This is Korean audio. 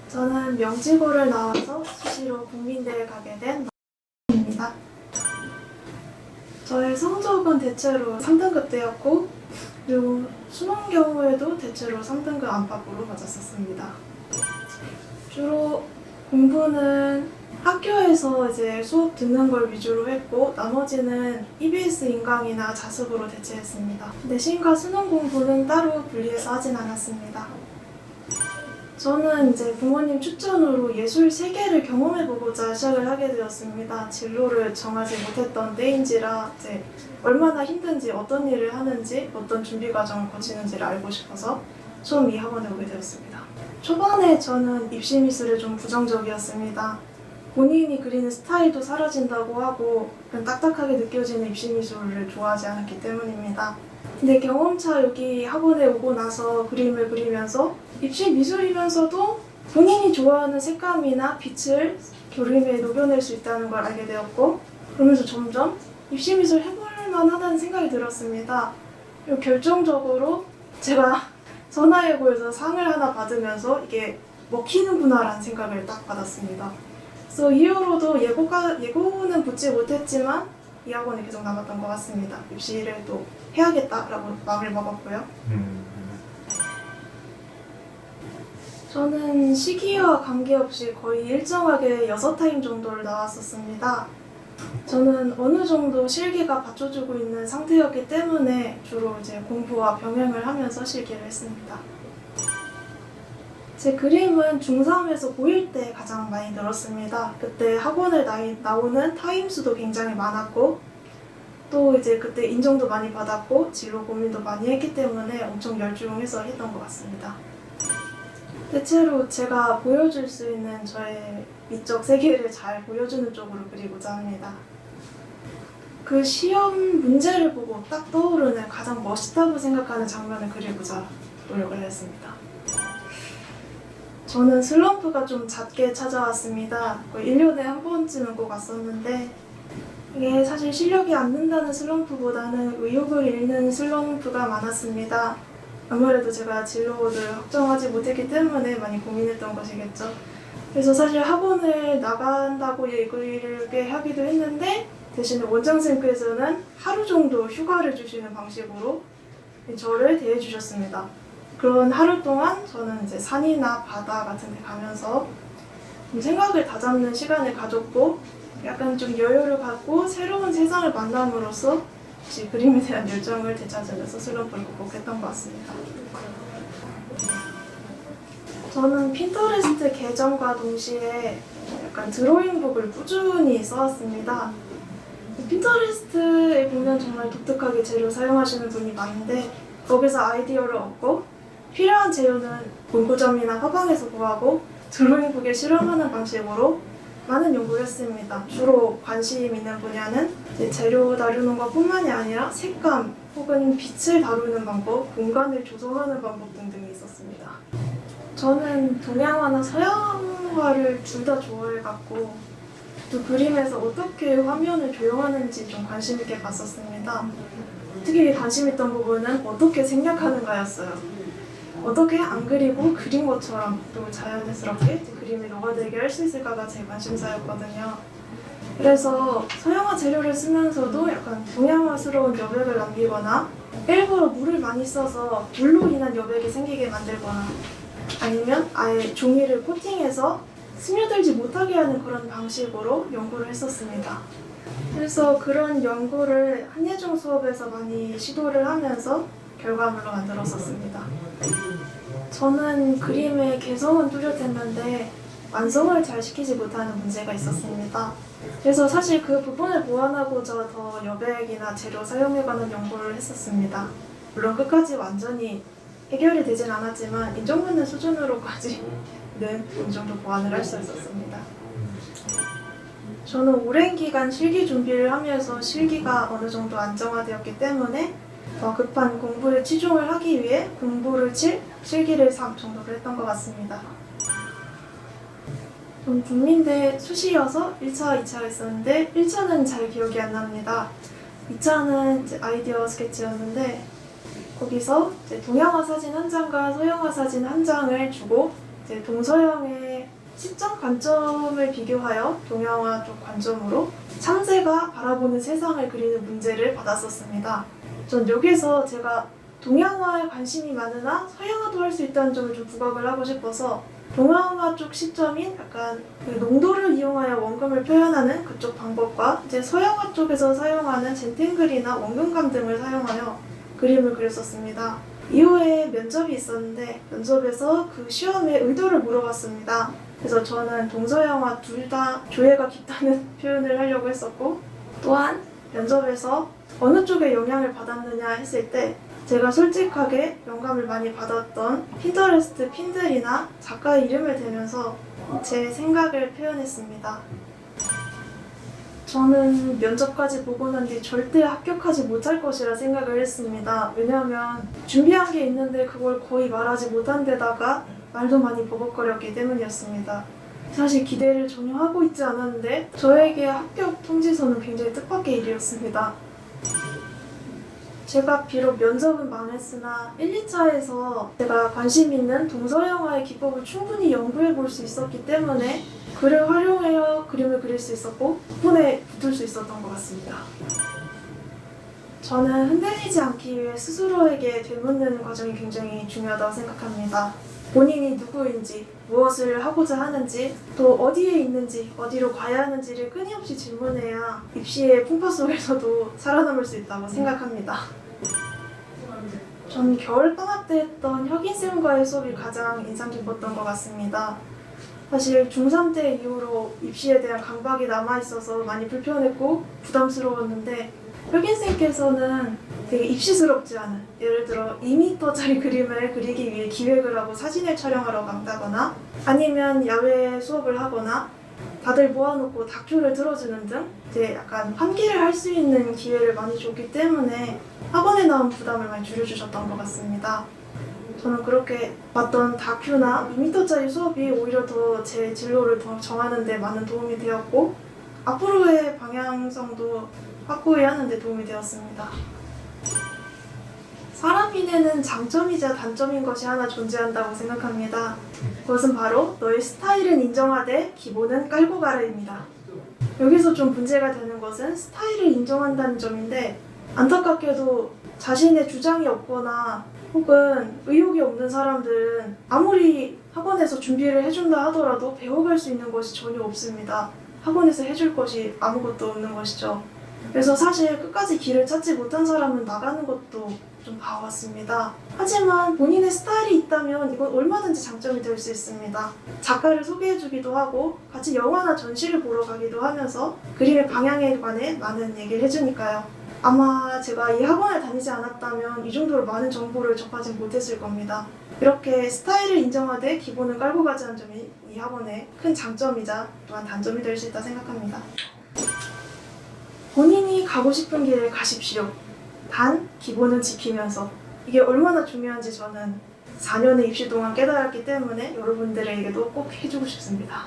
저는 명지고를 나와서 수시로 국민대에 가게 된 입니다. 저의 성적은 대체로 3등급대였고 그리고 수능 경우에도 대체로 3등급 안팎으로 맞았었습니다. 주로 공부는 학교에서 이제 수업 듣는 걸 위주로 했고 나머지는 EBS 인강이나 자습으로 대체했습니다. 내신과 수능 공부는 따로 분리해서 하진 않았습니다. 저는 이제 부모님 추천으로 예술 세계를 경험해보고자 시작을 하게 되었습니다. 진로를 정하지 못했던 때인지라 이제 얼마나 힘든지 어떤 일을 하는지 어떤 준비 과정을 거치는지를 알고 싶어서 처음 이 학원에 오게 되었습니다. 초반에 저는 입시 미술에 좀 부정적이었습니다. 본인이 그리는 스타일도 사라진다고 하고 그냥 딱딱하게 느껴지는 입시 미술을 좋아하지 않았기 때문입니다. 근데 경험차 여기 학원에 오고 나서 그림을 그리면서 입시 미술이면서도 본인이 좋아하는 색감이나 빛을 그림에 녹여낼 수 있다는 걸 알게 되었고 그러면서 점점 입시 미술 해볼 만하다는 생각이 들었습니다. 그리고 결정적으로 제가 전화예고에서 상을 하나 받으면서 이게 먹히는구나 라는 생각을 딱 받았습니다. 그래서 이후로도 예고는 붙지 못했지만 이 학원에 계속 남았던 것 같습니다. 입시를 또 해야겠다라고 마음을 먹었고요. 저는 시기와 관계없이 거의 일정하게 6타임 정도를 나왔었습니다. 저는 어느 정도 실기가 받쳐주고 있는 상태였기 때문에 주로 이제 공부와 병행을 하면서 실기를 했습니다. 제 그림은 중3에서 고1 때 가장 많이 늘었습니다. 그때 학원을 나오는 타임 수도 굉장히 많았고 또 이제 그때 인정도 많이 받았고 진로 고민도 많이 했기 때문에 엄청 열중해서 했던 것 같습니다. 대체로 제가 보여줄 수 있는 저의 미적 세계를 잘 보여주는 쪽으로 그리고자 합니다. 그 시험 문제를 보고 딱 떠오르는 가장 멋있다고 생각하는 장면을 그리고자 노력을 했습니다. 저는 슬럼프가 좀 잦게 찾아왔습니다. 1년에 한 번쯤은 꼭 왔었는데 이게 사실 실력이 안 는다는 슬럼프보다는 의욕을 잃는 슬럼프가 많았습니다. 아무래도 제가 진로를 확정하지 못했기 때문에 많이 고민했던 것이겠죠. 그래서 사실 학원을 나간다고 얘기를 하기도 했는데 대신에 원장선생님께서는 하루 정도 휴가를 주시는 방식으로 저를 대해주셨습니다. 그런 하루 동안 저는 이제 산이나 바다 같은 데 가면서 좀 생각을 다잡는 시간을 가졌고 약간 좀 여유를 갖고 새로운 세상을 만남으로써 다시 그림에 대한 열정을 되찾으면서 슬럼프를 극복했던 것 같습니다. 저는 핀터레스트 계정과 동시에 약간 드로잉북을 꾸준히 써왔습니다. 핀터레스트에 보면 정말 독특하게 재료 사용하시는 분이 많은데 거기서 아이디어를 얻고 필요한 재료는 문구점이나 화방에서 구하고 드로잉북에 실험하는 방식으로 많은 연구를 했습니다. 주로 관심 있는 분야는 재료 다루는 것뿐만이 아니라 색감 혹은 빛을 다루는 방법, 공간을 조성하는 방법 등등이 있었습니다. 저는 동양화나 서양화를 둘 다 좋아해갖고 또 그림에서 어떻게 화면을 조형하는지 좀 관심 있게 봤었습니다. 특히 관심 있던 부분은 어떻게 생략하는가였어요. 어떻게 안 그리고 그린 것처럼 또 자연스럽게 그림에 녹아들게 할 수 있을까가 제 관심사였거든요. 그래서 서양화 재료를 쓰면서도 약간 동양화스러운 여백을 남기거나 일부러 물을 많이 써서 물로 인한 여백이 생기게 만들거나 아니면 아예 종이를 코팅해서 스며들지 못하게 하는 그런 방식으로 연구를 했었습니다. 그래서 그런 연구를 한예종 수업에서 많이 시도를 하면서 결과물로 만들었었습니다. 저는 그림의 개성은 뚜렷했는데 완성을 잘 시키지 못하는 문제가 있었습니다. 그래서 사실 그 부분을 보완하고자 더 여백이나 재료 사용에 관한 연구를 했었습니다. 물론 끝까지 완전히 해결이 되진 않았지만 인정받는 수준으로까지는 어느 정도 보완을 할 수 있었습니다. 저는 오랜 기간 실기 준비를 하면서 실기가 어느 정도 안정화되었기 때문에 더 급한 공부에 치중을 하기 위해 공부를 7, 실기를 3 정도로 했던 것 같습니다. 전 국민대 수시여서 1차, 2차 했었는데 1차는 잘 기억이 안 납니다. 2차는 이제 아이디어 스케치였는데 거기서 이제 동양화 사진 한 장과 서양화 사진 한 장을 주고 이제 동서양의 시점 관점을 비교하여 동양화 쪽 관점으로 참새가 바라보는 세상을 그리는 문제를 받았었습니다. 전 여기서 제가 동양화에 관심이 많으나 서양화도 할 수 있다는 점을 좀 부각을 하고 싶어서 동양화 쪽 시점인 약간 그 농도를 이용하여 원금을 표현하는 그쪽 방법과 이제 서양화 쪽에서 사용하는 젠팅글이나 원근감 등을 사용하여 그림을 그렸었습니다. 이후에 면접이 있었는데 면접에서 그 시험의 의도를 물어봤습니다. 그래서 저는 동서양화 둘 다 조예가 깊다는 표현을 하려고 했었고, 또한 면접에서 어느 쪽에 영향을 받았느냐 했을 때 제가 솔직하게 영감을 많이 받았던 핀터레스트 핀들이나 작가의 이름을 대면서 제 생각을 표현했습니다. 저는 면접까지 보고 난 뒤 절대 합격하지 못할 것이라 생각을 했습니다. 왜냐하면 준비한 게 있는데 그걸 거의 말하지 못한 데다가 말도 많이 버벅거렸기 때문이었습니다. 사실 기대를 전혀 하고 있지 않았는데 저에게 합격 통지서는 굉장히 뜻밖의 일이었습니다. 제가 비록 면접은 망했으나 1, 2차에서 제가 관심 있는 동서양화의 기법을 충분히 연구해 볼 수 있었기 때문에 글을 활용하여 그림을 그릴 수 있었고 덕분에 붙을 수 있었던 것 같습니다. 저는 흔들리지 않기 위해 스스로에게 되묻는 과정이 굉장히 중요하다고 생각합니다. 본인이 누구인지, 무엇을 하고자 하는지, 또 어디에 있는지, 어디로 가야 하는지를 끊임없이 질문해야 입시의 풍파 속에서도 살아남을 수 있다고 생각합니다. 전 겨울방학 때 했던 혁인쌤과의 수업이 가장 인상 깊었던 것 같습니다. 사실 중3 때 이후로 입시에 대한 강박이 남아있어서 많이 불편했고 부담스러웠는데 혁인쌤께서는 되게 입시스럽지 않은, 예를 들어 2m짜리 그림을 그리기 위해 기획을 하고 사진을 촬영하러 간다거나 아니면 야외 수업을 하거나 다들 모아놓고 다큐를 들어주는 등 이제 약간 환기를 할 수 있는 기회를 많이 줬기 때문에 학원에 나온 부담을 많이 줄여주셨던 것 같습니다. 저는 그렇게 봤던 다큐나 2m짜리 수업이 오히려 더 제 진로를 더 정하는 데 많은 도움이 되었고 앞으로의 방향성도 확고히 하는 데 도움이 되었습니다. 사람 인에는 장점이자 단점인 것이 하나 존재한다고 생각합니다. 그것은 바로 너의 스타일은 인정하되 기본은 깔고 가라입니다. 여기서 좀 문제가 되는 것은 스타일을 인정한다는 점인데 안타깝게도 자신의 주장이 없거나 혹은 의욕이 없는 사람들은 아무리 학원에서 준비를 해준다 하더라도 배워갈 수 있는 것이 전혀 없습니다. 학원에서 해줄 것이 아무것도 없는 것이죠. 그래서 사실 끝까지 길을 찾지 못한 사람은 나가는 것도 좀 봐왔습니다. 하지만 본인의 스타일이 있다면 이건 얼마든지 장점이 될 수 있습니다. 작가를 소개해주기도 하고 같이 영화나 전시를 보러 가기도 하면서 그림의 방향에 관해 많은 얘기를 해주니까요. 아마 제가 이 학원을 다니지 않았다면 이 정도로 많은 정보를 접하지 못했을 겁니다. 이렇게 스타일을 인정하되 기본을 깔고 가자는 점이 이 학원의 큰 장점이자 또한 단점이 될 수 있다 생각합니다. 본인이 가고 싶은 길을 가십시오. 단 기본은 지키면서. 이게 얼마나 중요한지 저는 4년의 입시 동안 깨달았기 때문에 여러분들에게도 꼭 해주고 싶습니다.